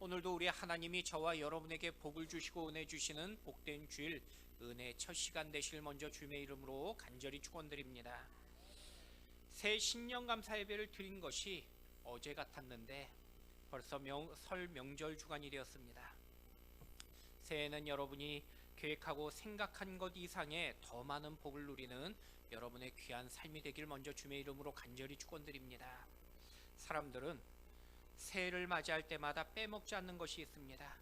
오늘도 우리 하나님이 저와 여러분에게 복을 주시고 은혜 주시는 복된 주일 은혜 첫 시간 되실 먼저 주님의 이름으로 간절히 축원드립니다. 새 신년 감사 예배를 드린 것이 어제 같았는데 벌써 설 명절 주간이 되었습니다. 새해에는 여러분이 계획하고 생각한 것 이상의 더 많은 복을 누리는 여러분의 귀한 삶이 되길 먼저 주님의 이름으로 간절히 축원드립니다. 사람들은 새해를 맞이할 때마다 빼먹지 않는 것이 있습니다.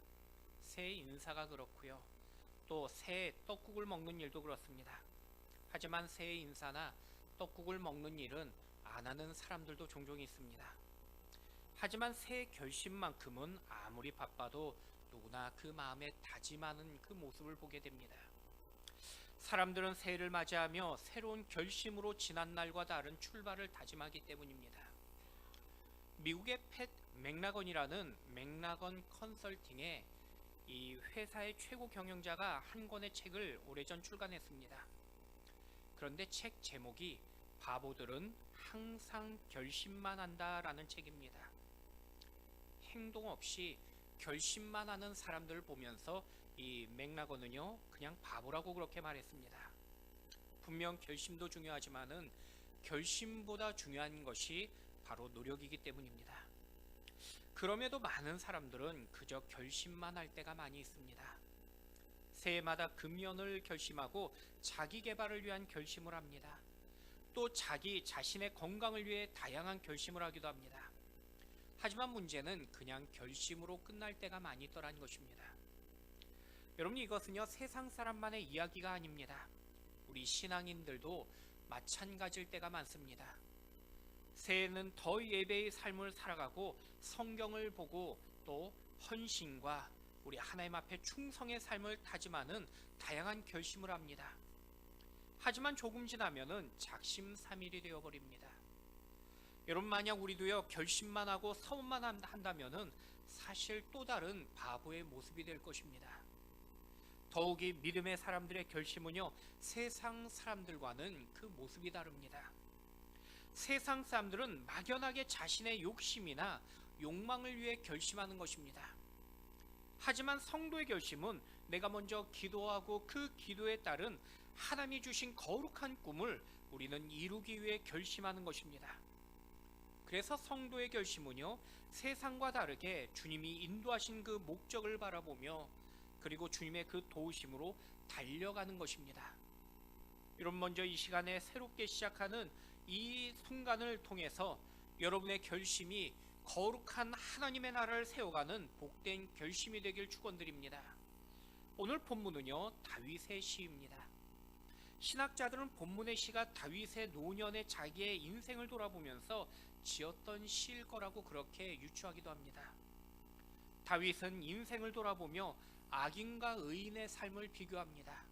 새해 인사가 그렇고요. 또 새해 떡국을 먹는 일도 그렇습니다. 하지만 새해 인사나 떡국을 먹는 일은 안 하는 사람들도 종종 있습니다. 하지만 새해 결심만큼은 아무리 바빠도 누구나 그 마음에 다짐하는 그 모습을 보게 됩니다. 사람들은 새해를 맞이하며 새로운 결심으로 지난날과 다른 출발을 다짐하기 때문입니다. 미국의 팻 맥라건이라는 맥라건 컨설팅의 이 회사의 최고 경영자가 한 권의 책을 오래전 출간했습니다. 그런데 책 제목이 바보들은 항상 결심만 한다라는 책입니다. 행동 없이 결심만 하는 사람들을 보면서 이 맥라건은요 그냥 바보라고 그렇게 말했습니다. 분명 결심도 중요하지만은 결심보다 중요한 것이 바로 노력이기 때문입니다. 그럼에도 많은 사람들은 그저 결심만 할 때가 많이 있습니다. 새해마다 금연을 결심하고 자기 개발을 위한 결심을 합니다. 또 자기 자신의 건강을 위해 다양한 결심을 하기도 합니다. 하지만 문제는 그냥 결심으로 끝날 때가 많이 있더라는 것입니다. 여러분, 이것은요 세상 사람만의 이야기가 아닙니다. 우리 신앙인들도 마찬가지일 때가 많습니다. 새해에는 더 예배의 삶을 살아가고 성경을 보고 또 헌신과 우리 하나님 앞에 충성의 삶을 다짐하는 다양한 결심을 합니다. 하지만 조금 지나면은 작심삼일이 되어버립니다. 여러분, 만약 우리도요 결심만 하고 서원만 한다면은 사실 또 다른 바보의 모습이 될 것입니다. 더욱이 믿음의 사람들의 결심은요 세상 사람들과는 그 모습이 다릅니다. 세상 사람들은 막연하게 자신의 욕심이나 욕망을 위해 결심하는 것입니다. 하지만 성도의 결심은 내가 먼저 기도하고 그 기도에 따른 하나님이 주신 거룩한 꿈을 우리는 이루기 위해 결심하는 것입니다. 그래서 성도의 결심은요 세상과 다르게 주님이 인도하신 그 목적을 바라보며 그리고 주님의 그 도우심으로 달려가는 것입니다. 여러분, 먼저 이 시간에 새롭게 시작하는 이 순간을 통해서 여러분의 결심이 거룩한 하나님의 나라를 세워가는 복된 결심이 되길 축원드립니다. 오늘 본문은요 다윗의 시입니다. 신학자들은 본문의 시가 다윗의 노년의 자기의 인생을 돌아보면서 지었던 시일 거라고 그렇게 유추하기도 합니다. 다윗은 인생을 돌아보며 악인과 의인의 삶을 비교합니다.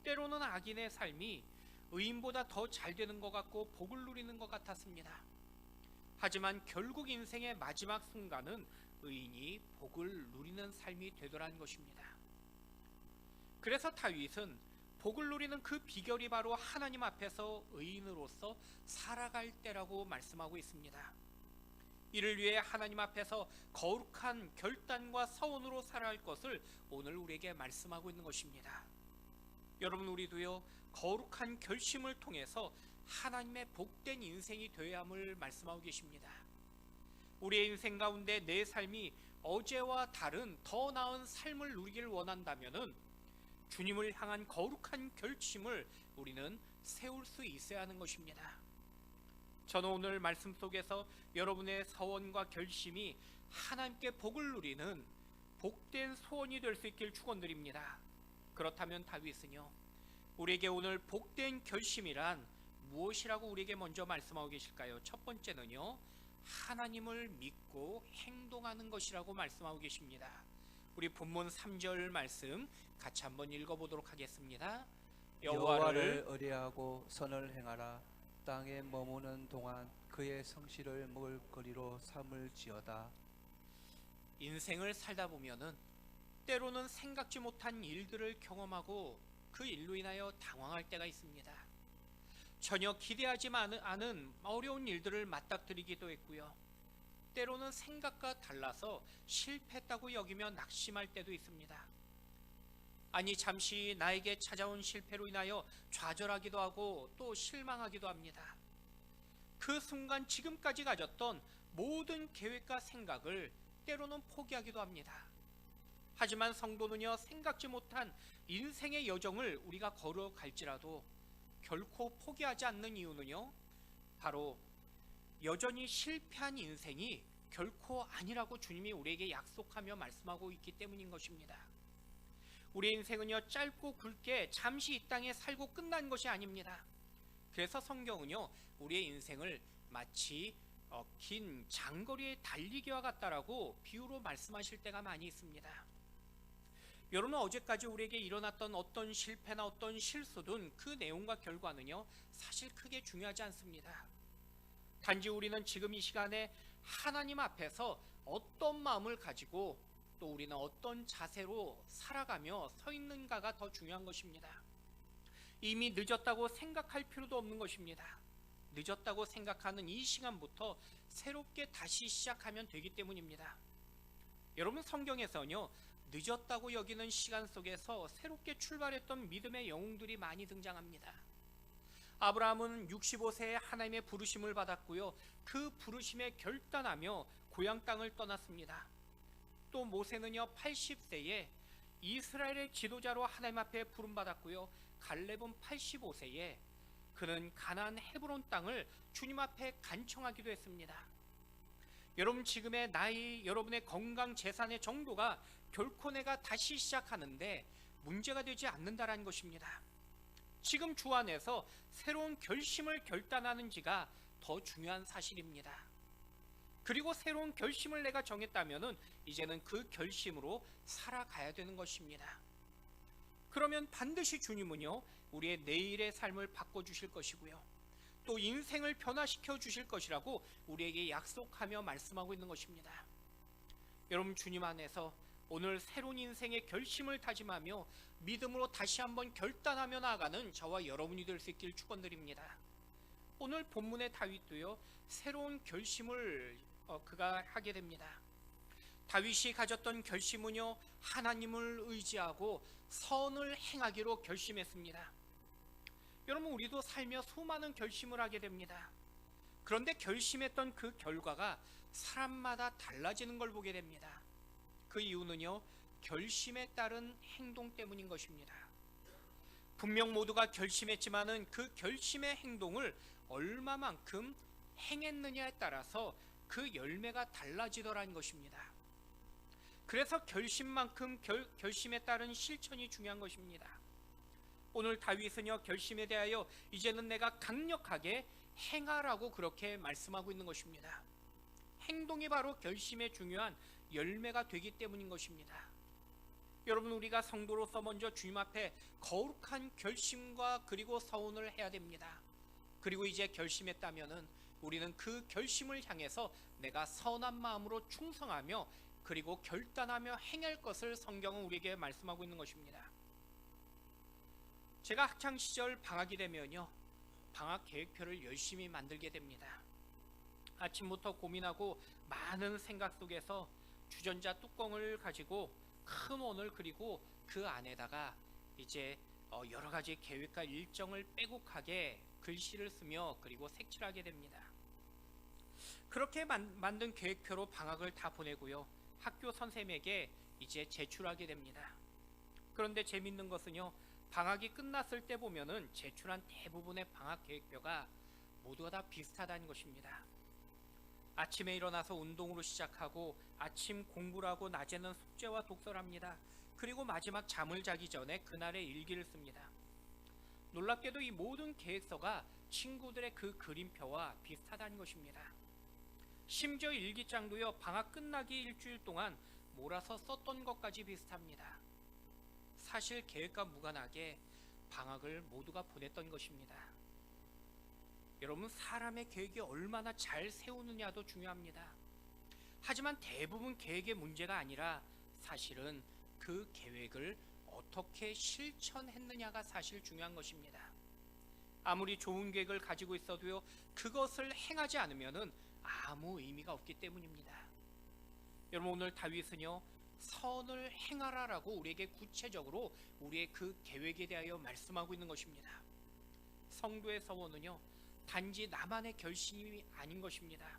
때로는 악인의 삶이 의인보다 더 잘 되는 것 같고 복을 누리는 것 같았습니다. 하지만 결국 인생의 마지막 순간은 의인이 복을 누리는 삶이 되더라는 것입니다. 그래서 다윗은 복을 누리는 그 비결이 바로 하나님 앞에서 의인으로서 살아갈 때라고 말씀하고 있습니다. 이를 위해 하나님 앞에서 거룩한 결단과 서원으로 살아갈 것을 오늘 우리에게 말씀하고 있는 것입니다. 여러분, 우리도요 거룩한 결심을 통해서 하나님의 복된 인생이 되어야 함을 말씀하고 계십니다. 우리의 인생 가운데 내 삶이 어제와 다른 더 나은 삶을 누리길 원한다면은 주님을 향한 거룩한 결심을 우리는 세울 수 있어야 하는 것입니다. 저는 오늘 말씀 속에서 여러분의 서원과 결심이 하나님께 복을 누리는 복된 소원이 될 수 있길 축원드립니다. 그렇다면 다윗은요 우리에게 오늘 복된 결심이란 무엇이라고 우리에게 먼저 말씀하고 계실까요? 첫 번째는요 하나님을 믿고 행동하는 것이라고 말씀하고 계십니다. 우리 본문 3절 말씀 같이 한번 읽어보도록 하겠습니다. 여호와를 의뢰하고 선을 행하라. 땅에 머무는 동안 그의 성실을 먹을거리로 삼을지어다. 인생을 살다 보면은 때로는 생각지 못한 일들을 경험하고 그 일로 인하여 당황할 때가 있습니다. 전혀 기대하지 않은 어려운 일들을 맞닥뜨리기도 했고요. 때로는 생각과 달라서 실패했다고 여기며 낙심할 때도 있습니다. 아니, 잠시 나에게 찾아온 실패로 인하여 좌절하기도 하고 또 실망하기도 합니다. 그 순간 지금까지 가졌던 모든 계획과 생각을 때로는 포기하기도 합니다. 하지만 성도는요, 생각지 못한 인생의 여정을 우리가 걸어갈지라도 결코 포기하지 않는 이유는요, 바로 여전히 실패한 인생이 결코 아니라고 주님이 우리에게 약속하며 말씀하고 있기 때문인 것입니다. 우리의 인생은요, 짧고 굵게 잠시 이 땅에 살고 끝난 것이 아닙니다. 그래서 성경은요, 우리의 인생을 마치 긴 장거리의 달리기와 같다라고 비유로 말씀하실 때가 많이 있습니다. 여러분, 어제까지 우리에게 일어났던 어떤 실패나 어떤 실수든 그 내용과 결과는요, 사실 크게 중요하지 않습니다. 단지 우리는 지금 이 시간에 하나님 앞에서 어떤 마음을 가지고 또 우리는 어떤 자세로 살아가며 서 있는가가 더 중요한 것입니다. 이미 늦었다고 생각할 필요도 없는 것입니다. 늦었다고 생각하는 이 시간부터 새롭게 다시 시작하면 되기 때문입니다. 여러분, 성경에서는요, 늦었다고 여기는 시간 속에서 새롭게 출발했던 믿음의 영웅들이 많이 등장합니다. 아브라함은 65세에 하나님의 부르심을 받았고요, 그 부르심에 결단하며 고향 땅을 떠났습니다. 또 모세는요, 80세에 이스라엘의 지도자로 하나님 앞에 부름받았고요, 갈렙은 85세에 그는 가나안 헤브론 땅을 주님 앞에 간청하기도 했습니다. 여러분, 지금의 나이, 여러분의 건강, 재산의 정도가 결코 내가 다시 시작하는데 문제가 되지 않는다라는 것입니다. 지금 주 안에서 새로운 결심을 결단하는지가 더 중요한 사실입니다. 그리고 새로운 결심을 내가 정했다면은 이제는 그 결심으로 살아가야 되는 것입니다. 그러면 반드시 주님은요, 우리의 내일의 삶을 바꿔주실 것이고요, 또 인생을 변화시켜 주실 것이라고 우리에게 약속하며 말씀하고 있는 것입니다. 여러분, 주님 안에서 오늘 새로운 인생의 결심을 다짐하며 믿음으로 다시 한번 결단하며 나아가는 저와 여러분이 될 수 있길 축원드립니다. 오늘 본문의 다윗도요, 새로운 결심을 그가 하게 됩니다. 다윗이 가졌던 결심은요, 하나님을 의지하고 선을 행하기로 결심했습니다. 여러분, 우리도 살며 수많은 결심을 하게 됩니다. 그런데 결심했던 그 결과가 사람마다 달라지는 걸 보게 됩니다. 그 이유는요, 결심에 따른 행동 때문인 것입니다. 분명 모두가 결심했지만은 그 결심의 행동을 얼마만큼 행했느냐에 따라서 그 열매가 달라지더라는 것입니다. 그래서 결심만큼 결심에 따른 실천이 중요한 것입니다. 오늘 다윗은요, 결심에 대하여 이제는 내가 강력하게 행하라고 그렇게 말씀하고 있는 것입니다. 행동이 바로 결심의 중요한 열매가 되기 때문인 것입니다. 여러분, 우리가 성도로서 먼저 주님 앞에 거룩한 결심과 그리고 서원을 해야 됩니다. 그리고 이제 결심했다면은 우리는 그 결심을 향해서 내가 선한 마음으로 충성하며 그리고 결단하며 행할 것을 성경은 우리에게 말씀하고 있는 것입니다. 제가 학창시절 방학이 되면요, 방학 계획표를 열심히 만들게 됩니다. 아침부터 고민하고 많은 생각 속에서 주전자 뚜껑을 가지고 큰 원을 그리고 그 안에다가 이제 여러 가지 계획과 일정을 빼곡하게 글씨를 쓰며 그리고 색칠하게 됩니다. 그렇게 만든 계획표로 방학을 다 보내고요, 학교 선생님에게 이제 제출하게 됩니다. 그런데 재밌는 것은요, 방학이 끝났을 때 보면은 제출한 대부분의 방학 계획표가 모두가 다 비슷하다는 것입니다. 아침에 일어나서 운동으로 시작하고 아침 공부를 하고 낮에는 숙제와 독서를 합니다. 그리고 마지막 잠을 자기 전에 그날의 일기를 씁니다. 놀랍게도 이 모든 계획서가 친구들의 그 그림표와 비슷하다는 것입니다. 심지어 일기장도요, 방학 끝나기 일주일 동안 몰아서 썼던 것까지 비슷합니다. 사실 계획과 무관하게 방학을 모두가 보냈던 것입니다. 여러분, 사람의 계획이 얼마나 잘 세우느냐도 중요합니다. 하지만 대부분 계획의 문제가 아니라 사실은 그 계획을 어떻게 실천했느냐가 사실 중요한 것입니다. 아무리 좋은 계획을 가지고 있어도요, 그것을 행하지 않으면은 아무 의미가 없기 때문입니다. 여러분, 오늘 다윗은요 선을 행하라라고 우리에게 구체적으로 우리의 그 계획에 대하여 말씀하고 있는 것입니다. 성도의 서원은요 단지 나만의 결심이 아닌 것입니다.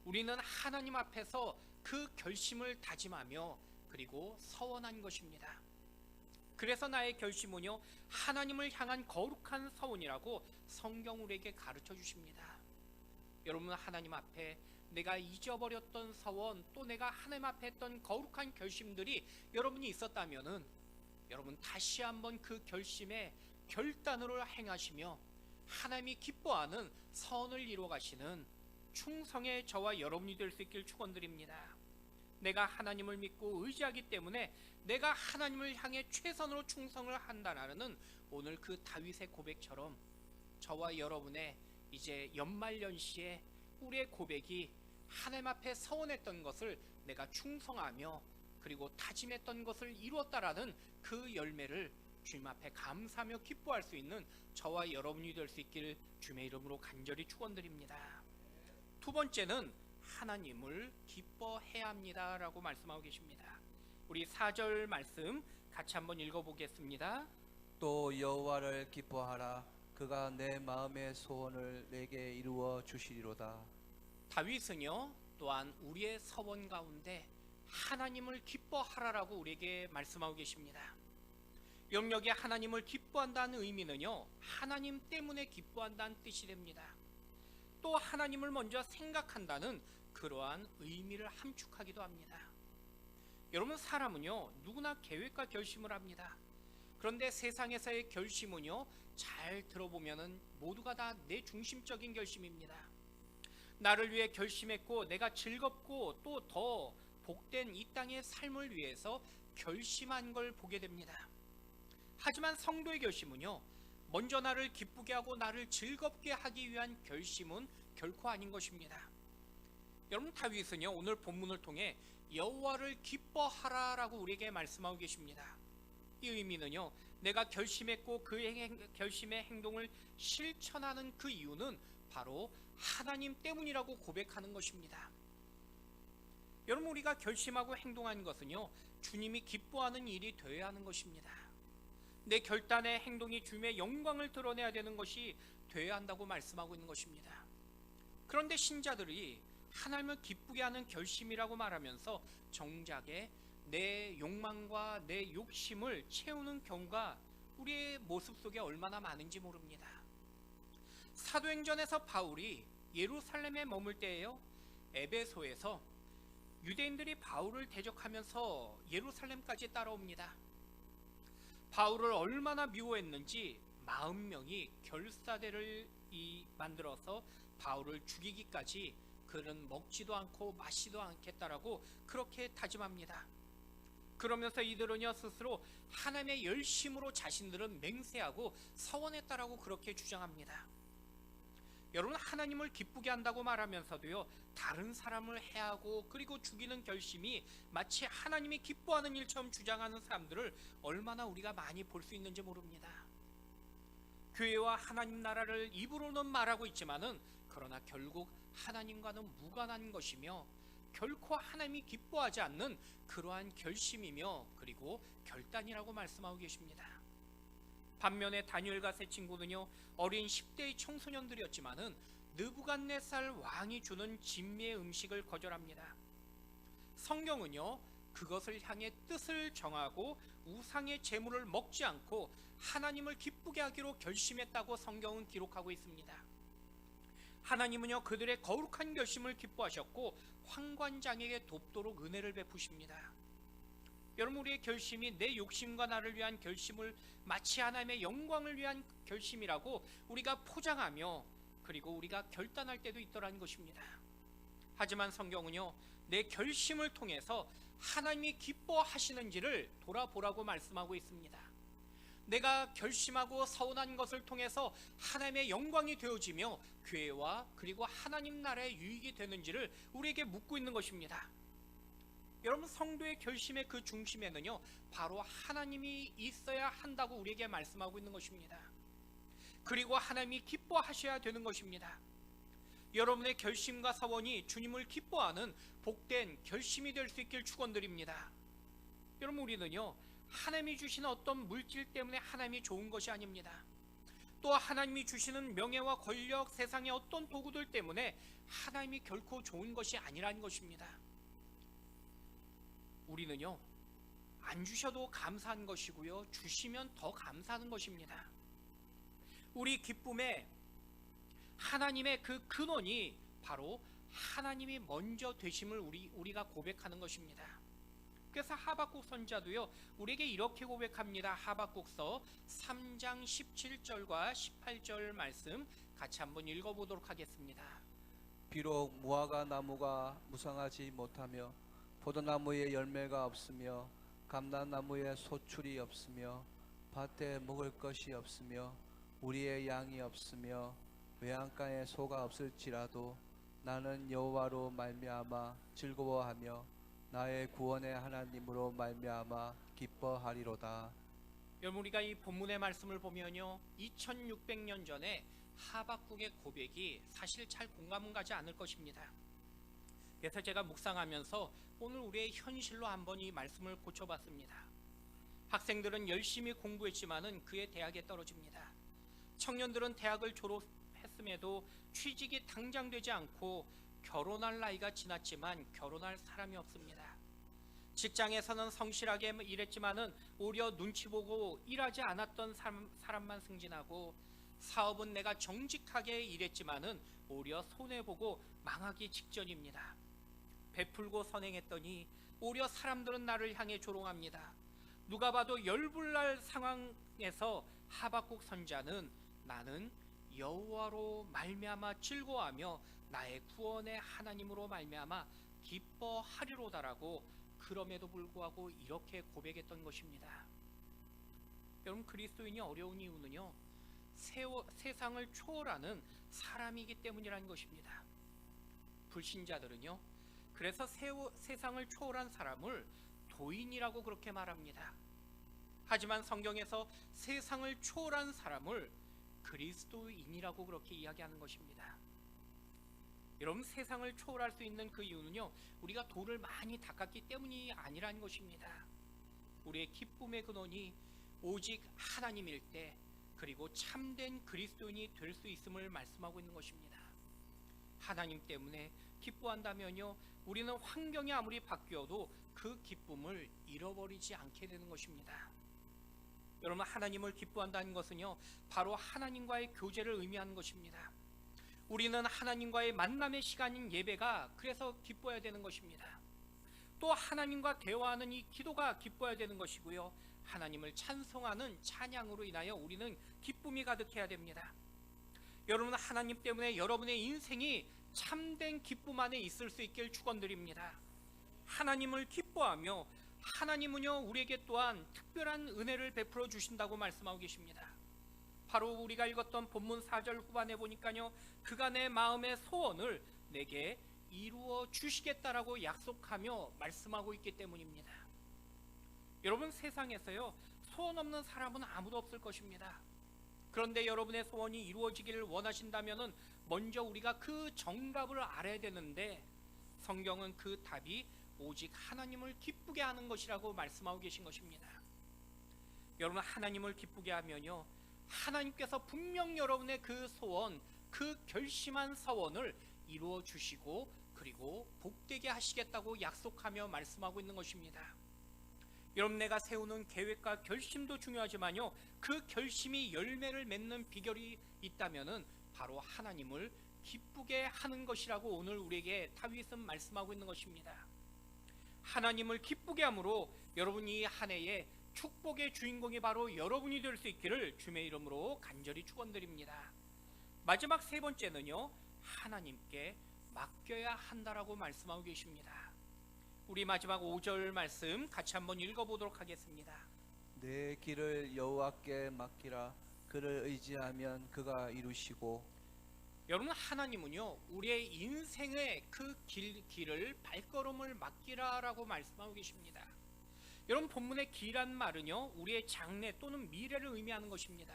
우리는 하나님 앞에서 그 결심을 다짐하며 그리고 서원한 것입니다. 그래서 나의 결심은요 하나님을 향한 거룩한 서원이라고 성경 우리에게 가르쳐 주십니다. 여러분, 하나님 앞에 내가 잊어버렸던 서원, 또 내가 하나님 앞에 했던 거룩한 결심들이 여러분이 있었다면은 여러분 다시 한번 그 결심에 결단으로 행하시며 하나님이 기뻐하는 선을 이루어 가시는 충성의 저와 여러분이 될 수 있길 축원드립니다. 내가 하나님을 믿고 의지하기 때문에 내가 하나님을 향해 최선으로 충성을 한다라는 오늘 그 다윗의 고백처럼 저와 여러분의 이제 연말연시에 우리의 고백이 하나님 앞에 서원했던 것을 내가 충성하며 그리고 다짐했던 것을 이루었다라는 그 열매를 주님 앞에 감사하며 기뻐할 수 있는 저와 여러분이 될 수 있길 주님의 이름으로 간절히 축원드립니다. 두 번째는 하나님을 기뻐해야 합니다 라고 말씀하고 계십니다. 우리 4절 말씀 같이 한번 읽어보겠습니다. 또 여호와를 기뻐하라. 그가 내 마음의 소원을 내게 이루어 주시리로다. 다윗은요 또한 우리의 서원 가운데 하나님을 기뻐하라라고 우리에게 말씀하고 계십니다. 여기 하나님을 기뻐한다는 의미는요 하나님 때문에 기뻐한다는 뜻이 됩니다. 또 하나님을 먼저 생각한다는 그러한 의미를 함축하기도 합니다. 여러분, 사람은요 누구나 계획과 결심을 합니다. 그런데 세상에서의 결심은요 잘 들어보면은 모두가 다 내 중심적인 결심입니다. 나를 위해 결심했고 내가 즐겁고 또 더 복된 이 땅의 삶을 위해서 결심한 걸 보게 됩니다. 하지만 성도의 결심은요 먼저 나를 기쁘게 하고 나를 즐겁게 하기 위한 결심은 결코 아닌 것입니다. 여러분, 다윗은요 오늘 본문을 통해 여호와를 기뻐하라라고 우리에게 말씀하고 계십니다. 이 의미는요 내가 결심했고 그 결심의 행동을 실천하는 그 이유는 바로 하나님 때문이라고 고백하는 것입니다. 여러분, 우리가 결심하고 행동하는 것은요 주님이 기뻐하는 일이 되어야 하는 것입니다. 내 결단의 행동이 주님의 영광을 드러내야 되는 것이 되어야 한다고 말씀하고 있는 것입니다. 그런데 신자들이 하나님을 기쁘게 하는 결심이라고 말하면서 정작에 내 욕망과 내 욕심을 채우는 경우가 우리의 모습 속에 얼마나 많은지 모릅니다. 사도행전에서 바울이 예루살렘에 머물 때에요 에베소에서 유대인들이 바울을 대적하면서 예루살렘까지 따라옵니다. 바울을 얼마나 미워했는지 40명이 결사대를 만들어서 바울을 죽이기까지 그는 먹지도 않고 마시지도 않겠다라고 그렇게 다짐합니다. 그러면서 이들은요 스스로 하나님의 열심으로 자신들은 맹세하고 서원했다라고 그렇게 주장합니다. 여러분, 하나님을 기쁘게 한다고 말하면서도요 다른 사람을 해하고 그리고 죽이는 결심이 마치 하나님이 기뻐하는 일처럼 주장하는 사람들을 얼마나 우리가 많이 볼 수 있는지 모릅니다. 교회와 하나님 나라를 입으로는 말하고 있지만은 그러나 결국 하나님과는 무관한 것이며 결코 하나님이 기뻐하지 않는 그러한 결심이며 그리고 결단이라고 말씀하고 계십니다. 반면에 다니엘과 세 친구는요 어린 10대의 청소년들이었지만은 느부갓네살 왕이 주는 진미의 음식을 거절합니다. 성경은요 그것을 향해 뜻을 정하고 우상의 제물을 먹지 않고 하나님을 기쁘게 하기로 결심했다고 성경은 기록하고 있습니다. 하나님은요 그들의 거룩한 결심을 기뻐하셨고 환관장에게 돕도록 은혜를 베푸십니다. 여러분, 우리의 결심이 내 욕심과 나를 위한 결심을 마치 하나님의 영광을 위한 결심이라고 우리가 포장하며 그리고 우리가 결단할 때도 있더라는 것입니다. 하지만 성경은요 내 결심을 통해서 하나님이 기뻐하시는지를 돌아보라고 말씀하고 있습니다. 내가 결심하고 서운한 것을 통해서 하나님의 영광이 되어지며 교회와 그리고 하나님 나라의 유익이 되는지를 우리에게 묻고 있는 것입니다. 여러분, 성도의 결심의 그 중심에는요 바로 하나님이 있어야 한다고 우리에게 말씀하고 있는 것입니다. 그리고 하나님이 기뻐하셔야 되는 것입니다. 여러분의 결심과 사원이 주님을 기뻐하는 복된 결심이 될 수 있길 축원드립니다. 여러분, 우리는요, 하나님이 주시는 어떤 물질 때문에 하나님이 좋은 것이 아닙니다. 또 하나님이 주시는 명예와 권력, 세상의 어떤 도구들 때문에 하나님이 결코 좋은 것이 아니라는 것입니다. 우리는요, 안 주셔도 감사한 것이고요, 주시면 더 감사하는 것입니다. 우리 기쁨에 하나님의 그 근원이 바로 하나님이 먼저 되심을 우리가 고백하는 것입니다. 그래서 하박국 선자도요, 우리에게 이렇게 고백합니다. 하박국서 3장 17절과 18절 말씀 같이 한번 읽어보도록 하겠습니다. 비록 무화과 나무가 무성하지 못하며 포도나무에 열매가 없으며 감람나무에 소출이 없으며 밭에 먹을 것이 없으며 우리의 양이 없으며 외양간에 소가 없을지라도 나는 여호와로 말미암아 즐거워하며 나의 구원의 하나님으로 말미암아 기뻐하리로다. 여러분, 우리가 이 본문의 말씀을 보면요, 2600년 전에 하박국의 고백이 사실 잘 공감은 가지 않을 것입니다. 그래서 제가 묵상하면서 오늘 우리의 현실로 한번 이 말씀을 고쳐봤습니다. 학생들은 열심히 공부했지만은 그의 대학에 떨어집니다. 청년들은 대학을 졸업했음에도 취직이 당장 되지 않고 결혼할 나이가 지났지만 결혼할 사람이 없습니다. 직장에서는 성실하게 일했지만은 오히려 눈치 보고 일하지 않았던 사람만 승진하고, 사업은 내가 정직하게 일했지만은 오히려 손해보고 망하기 직전입니다. 베풀고 선행했더니 오히려 사람들은 나를 향해 조롱합니다. 누가 봐도 열불날 상황에서 하박국 선자는 나는 여호와로 말미암아 즐거워하며 나의 구원의 하나님으로 말미암아 기뻐하리로다라고 그럼에도 불구하고 이렇게 고백했던 것입니다. 여러분, 그리스도인이 어려운 이유는요, 세상을 초월하는 사람이기 때문이라는 것입니다. 불신자들은요, 그래서 세상을 초월한 사람을 도인이라고 그렇게 말합니다. 하지만 성경에서 세상을 초월한 사람을 그리스도인이라고 그렇게 이야기하는 것입니다. 여러분, 세상을 초월할 수 있는 그 이유는요, 우리가 도를 많이 닦았기 때문이 아니라는 것입니다. 우리의 기쁨의 근원이 오직 하나님일 때, 그리고 참된 그리스도인이 될 수 있음을 말씀하고 있는 것입니다. 하나님 때문에 기뻐한다면요, 우리는 환경이 아무리 바뀌어도 그 기쁨을 잃어버리지 않게 되는 것입니다. 여러분, 하나님을 기뻐한다는 것은요, 바로 하나님과의 교제를 의미하는 것입니다. 우리는 하나님과의 만남의 시간인 예배가 그래서 기뻐야 되는 것입니다. 또 하나님과 대화하는 이 기도가 기뻐야 되는 것이고요, 하나님을 찬송하는 찬양으로 인하여 우리는 기쁨이 가득해야 됩니다. 여러분, 하나님 때문에 여러분의 인생이 참된 기쁨 안에 있을 수 있길 축원드립니다. 하나님을 기뻐하며 하나님은요, 우리에게 또한 특별한 은혜를 베풀어 주신다고 말씀하고 계십니다. 바로 우리가 읽었던 본문 4절 후반에 보니까요, 그가 내 마음의 소원을 내게 이루어 주시겠다라고 약속하며 말씀하고 있기 때문입니다. 여러분, 세상에서요, 소원 없는 사람은 아무도 없을 것입니다. 그런데 여러분의 소원이 이루어지기를 원하신다면은 먼저 우리가 그 정답을 알아야 되는데, 성경은 그 답이 오직 하나님을 기쁘게 하는 것이라고 말씀하고 계신 것입니다. 여러분, 하나님을 기쁘게 하면요, 하나님께서 분명 여러분의 그 소원, 그 결심한 서원을 이루어 주시고 그리고 복되게 하시겠다고 약속하며 말씀하고 있는 것입니다. 여러분, 내가 세우는 계획과 결심도 중요하지만요, 그 결심이 열매를 맺는 비결이 있다면은 바로 하나님을 기쁘게 하는 것이라고 오늘 우리에게 다윗은 말씀하고 있는 것입니다. 하나님을 기쁘게 함으로 여러분, 이 한 해에 축복의 주인공이 바로 여러분이 될 수 있기를 주님의 이름으로 간절히 축원드립니다. 마지막 세 번째는요, 하나님께 맡겨야 한다라고 말씀하고 계십니다. 우리 마지막 5절 말씀 같이 한번 읽어보도록 하겠습니다. 내 길을 여호와께 맡기라. 그를 의지하면 그가 이루시고. 여러분, 하나님은요, 우리의 인생의 그 길을 발걸음을 맡기라라고 말씀하고 계십니다. 여러분, 본문의 길이란 말은요, 우리의 장래 또는 미래를 의미하는 것입니다.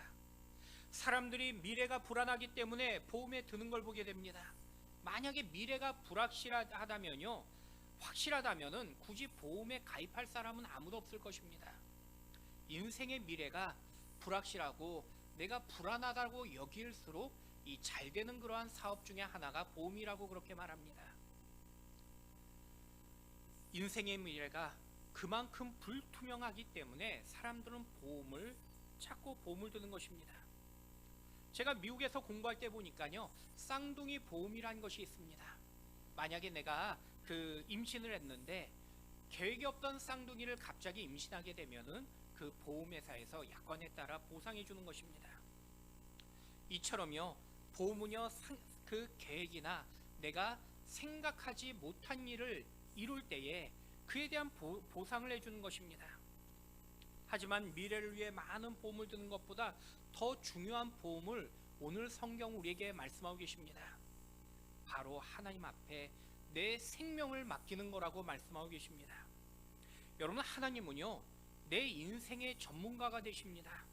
사람들이 미래가 불안하기 때문에 보험에 드는 걸 보게 됩니다. 만약에 미래가 불확실하다면요, 확실하다면은 굳이 보험에 가입할 사람은 아무도 없을 것입니다. 인생의 미래가 불확실하고 내가 불안하다고 여길수록 이 잘 되는 그러한 사업 중에 하나가 보험이라고 그렇게 말합니다. 인생의 미래가 그만큼 불투명하기 때문에 사람들은 보험을 찾고 보험을 드는 것입니다. 제가 미국에서 공부할 때 보니까요, 쌍둥이 보험이라는 것이 있습니다. 만약에 내가 임신을 했는데 계획이 없던 쌍둥이를 갑자기 임신하게 되면은 그 보험회사에서 약관에 따라 보상해 주는 것입니다. 이처럼요, 보험은요, 그 계획이나 내가 생각하지 못한 일을 이룰 때에 그에 대한 보상을 해주는 것입니다. 하지만 미래를 위해 많은 보험을 드는 것보다 더 중요한 보험을 오늘 성경 우리에게 말씀하고 계십니다. 바로 하나님 앞에 내 생명을 맡기는 거라고 말씀하고 계십니다. 여러분, 하나님은요, 내 인생의 전문가가 되십니다.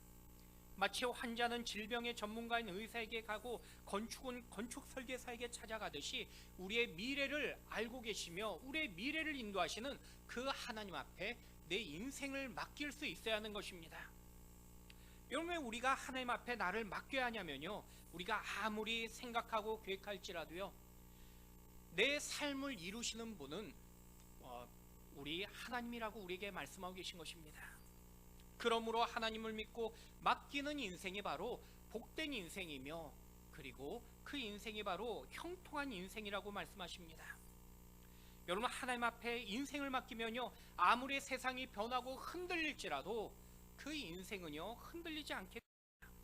마치 환자는 질병의 전문가인 의사에게 가고 건축은 건축 설계사에게 찾아가듯이 우리의 미래를 알고 계시며 우리의 미래를 인도하시는 그 하나님 앞에 내 인생을 맡길 수 있어야 하는 것입니다. 여러분, 왜 우리가 하나님 앞에 나를 맡겨야 하냐면요, 우리가 아무리 생각하고 계획할지라도요, 내 삶을 이루시는 분은 우리 하나님이라고 우리에게 말씀하고 계신 것입니다. 그러므로 하나님을 믿고 맡기는 인생이 바로 복된 인생이며, 그리고 그 인생이 바로 형통한 인생이라고 말씀하십니다. 여러분, 하나님 앞에 인생을 맡기면요, 아무리 세상이 변하고 흔들릴지라도 그 인생은요, 흔들리지 않게 됩니다.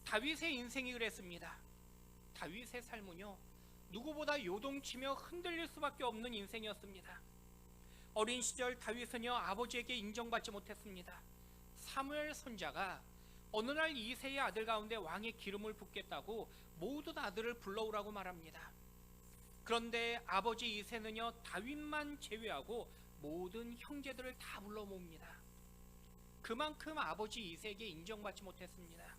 다윗의 인생이 그랬습니다. 다윗의 삶은요, 누구보다 요동치며 흔들릴 수밖에 없는 인생이었습니다. 어린 시절 다윗은요, 아버지에게 인정받지 못했습니다. 사무엘 선자가 어느 날 이새의 아들 가운데 왕의 기름을 붓겠다고 모든 아들을 불러오라고 말합니다. 그런데 아버지 이새는요, 다윗만 제외하고 모든 형제들을 다 불러 모읍니다. 그만큼 아버지 이새에게 인정받지 못했습니다.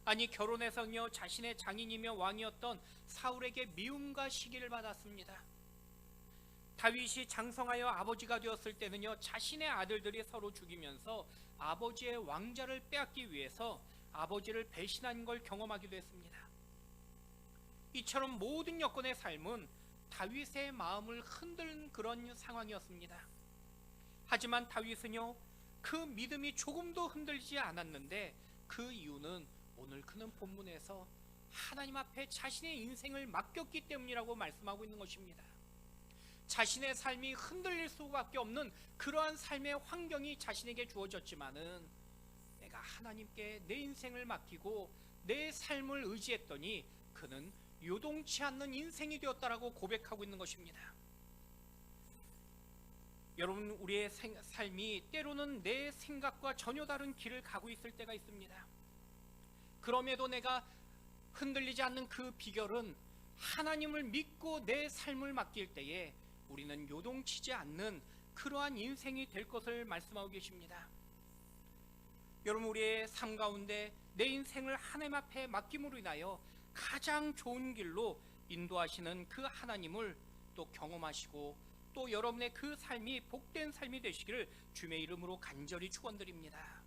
아니, 결혼해서요, 자신의 장인이며 왕이었던 사울에게 미움과 시기를 받았습니다. 다윗이 장성하여 아버지가 되었을 때는요, 자신의 아들들이 서로 죽이면서 아버지의 왕자를 빼앗기 위해서 아버지를 배신한 걸 경험하기도 했습니다. 이처럼 모든 여건의 삶은 다윗의 마음을 흔드는 그런 상황이었습니다. 하지만 다윗은요, 그 믿음이 조금도 흔들리지 않았는데 그 이유는 오늘 그는 본문에서 하나님 앞에 자신의 인생을 맡겼기 때문이라고 말씀하고 있는 것입니다. 자신의 삶이 흔들릴 수밖에 없는 그러한 삶의 환경이 자신에게 주어졌지만은 내가 하나님께 내 인생을 맡기고 내 삶을 의지했더니 그는 요동치 않는 인생이 되었다라고 고백하고 있는 것입니다. 여러분, 우리의 삶이 때로는 내 생각과 전혀 다른 길을 가고 있을 때가 있습니다. 그럼에도 내가 흔들리지 않는 그 비결은 하나님을 믿고 내 삶을 맡길 때에 우리는 요동치지 않는 그러한 인생이 될 것을 말씀하고 계십니다. 여러분, 우리의 삶 가운데 내 인생을 하나님 앞에 맡김으로 인하여 가장 좋은 길로 인도하시는 그 하나님을 또 경험하시고 또 여러분의 그 삶이 복된 삶이 되시기를 주님의 이름으로 간절히 축원드립니다.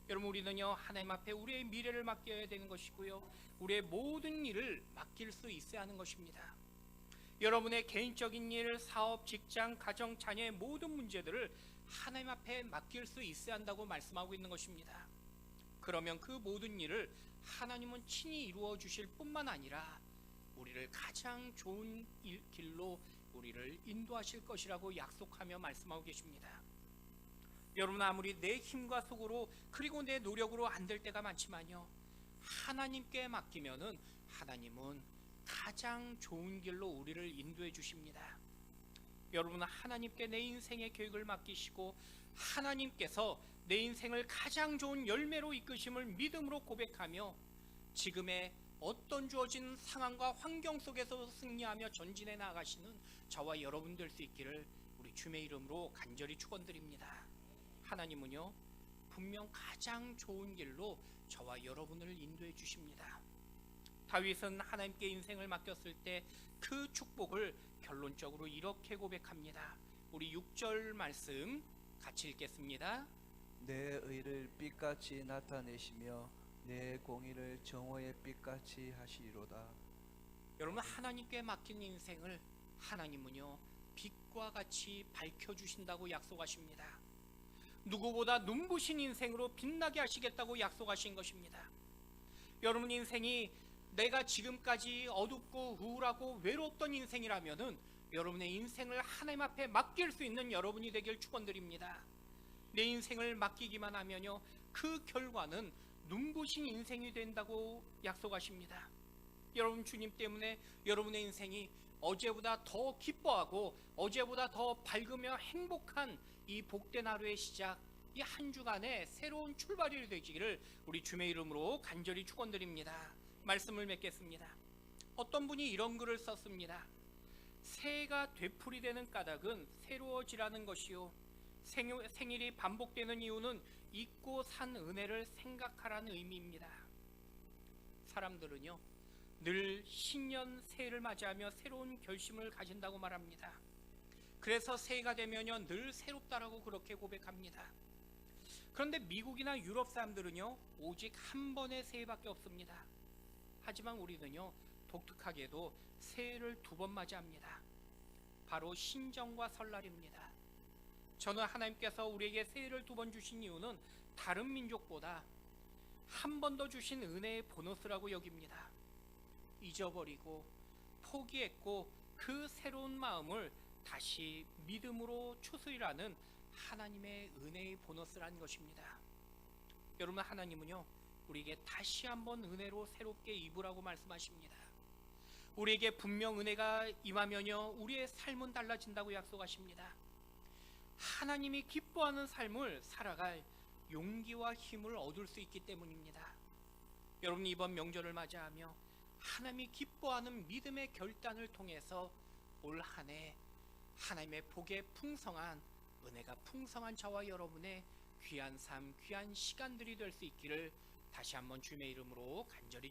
여러분, 우리는요, 하나님 앞에 우리의 미래를 맡겨야 되는 것이고요, 우리의 모든 일을 맡길 수 있어야 하는 것입니다. 여러분의 개인적인 일, 사업, 직장, 가정, 자녀의 모든 문제들을 하나님 앞에 맡길 수 있어야 한다고 말씀하고 있는 것입니다. 그러면 그 모든 일을 하나님은 친히 이루어 주실 뿐만 아니라 우리를 가장 좋은 길로 우리를 인도하실 것이라고 약속하며 말씀하고 계십니다. 여러분, 아무리 내 힘과 속으로 그리고 내 노력으로 안 될 때가 많지만요, 하나님께 맡기면은 하나님은 가장 좋은 길로 우리를 인도해 주십니다. 여러분은 하나님께 내 인생의 계획을 맡기시고 하나님께서 내 인생을 가장 좋은 열매로 이끄심을 믿음으로 고백하며 지금의 어떤 주어진 상황과 환경 속에서 승리하며 전진해 나가시는 저와 여러분 될 수 있기를 우리 주님의 이름으로 간절히 축원드립니다. 하나님은요, 분명 가장 좋은 길로 저와 여러분을 인도해 주십니다. 다윗은 하나님께 인생을 맡겼을 때 그 축복을 결론적으로 이렇게 고백합니다. 우리 6절 말씀 같이 읽겠습니다. 내 의를 빛같이 나타내시며 내 공의를 정오의 빛같이 하시리로다. 여러분, 하나님께 맡긴 인생을 하나님은요 빛과 같이 밝혀주신다고 약속하십니다. 누구보다 눈부신 인생으로 빛나게 하시겠다고 약속하신 것입니다. 여러분 인생이 내가 지금까지 어둡고 우울하고 외로웠던 인생이라면은 여러분의 인생을 하나님 앞에 맡길 수 있는 여러분이 되길 축원드립니다. 내 인생을 맡기기만 하면요 그 결과는 눈부신 인생이 된다고 약속하십니다. 여러분 주님 때문에 여러분의 인생이 어제보다 더 기뻐하고 어제보다 더 밝으며 행복한 이 복된 하루의 시작, 이 한 주간의 새로운 출발이 되기를 우리 주님의 이름으로 간절히 축원드립니다. 말씀을 맺겠습니다. 어떤 분이 이런 글을 썼습니다. 새해가 되풀이되는 까닭은 새로워지라는 것이요 생일이 반복되는 이유는 잊고 산 은혜를 생각하라는 의미입니다. 사람들은요 늘 신년 새해를 맞이하며 새로운 결심을 가진다고 말합니다. 그래서 새해가 되면요 늘 새롭다라고 그렇게 고백합니다. 그런데 미국이나 유럽 사람들은요 오직 한 번의 새해밖에 없습니다. 하지만 우리는요 독특하게도 새해를 2번 맞이합니다. 바로 신정과 설날입니다. 저는 하나님께서 우리에게 새해를 2번 주신 이유는 다른 민족보다 한 번 더 주신 은혜의 보너스라고 여깁니다. 잊어버리고 포기했고 그 새로운 마음을 다시 믿음으로 추스리라는 하나님의 은혜의 보너스라는 것입니다. 여러분 하나님은요 우리에게 다시 한번 은혜로 새롭게 입으라고 말씀하십니다. 우리에게 분명 은혜가 임하면요 우리의 삶은 달라진다고 약속하십니다. 하나님이 기뻐하는 삶을 살아갈 용기와 힘을 얻을 수 있기 때문입니다. 여러분 이번 명절을 맞이하며 하나님이 기뻐하는 믿음의 결단을 통해서 올 한 해 하나님의 복의 풍성한 은혜가 풍성한 저와 여러분의 귀한 삶, 귀한 시간들이 될 수 있기를 다시 한번 주님의 이름으로 간절히